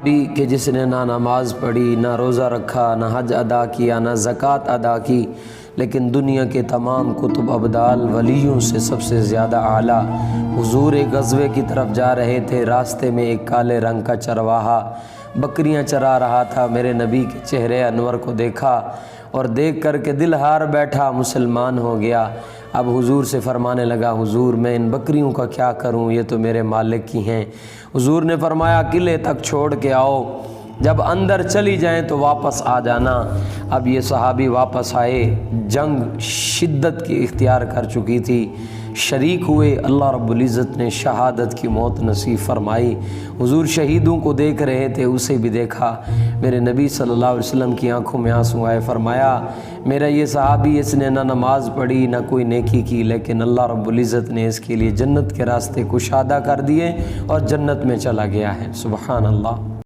بھی کہ جس نے نہ نماز پڑھی، نہ روزہ رکھا، نہ حج ادا کیا، نہ زکوٰۃ ادا کی، لیکن دنیا کے تمام کتب ابدال ولیوں سے سب سے زیادہ اعلیٰ۔ حضور ایک غزوے کی طرف جا رہے تھے، راستے میں ایک کالے رنگ کا چرواہا بکریاں چرا رہا تھا۔ میرے نبی کے چہرے انور کو دیکھا اور دیکھ کر کے دل ہار بیٹھا، مسلمان ہو گیا۔ اب حضور سے فرمانے لگا، حضور میں ان بکریوں کا کیا کروں، یہ تو میرے مالک کی ہیں۔ حضور نے فرمایا قلعے تک چھوڑ کے آؤ، جب اندر چلی جائیں تو واپس آ جانا۔ اب یہ صحابی واپس آئے، جنگ شدت کی اختیار کر چکی تھی، شریک ہوئے، اللہ رب العزت نے شہادت کی موت نصیب فرمائی۔ حضور شہیدوں کو دیکھ رہے تھے، اسے بھی دیکھا۔ میرے نبی صلی اللہ علیہ وسلم کی آنکھوں میں آنسو آئے، فرمایا میرا یہ صحابی، اس نے نہ نماز پڑھی نہ کوئی نیکی کی، لیکن اللہ رب العزت نے اس کے لیے جنت کے راستے کشادہ کر دیے اور جنت میں چلا گیا ہے۔ سبحان اللہ۔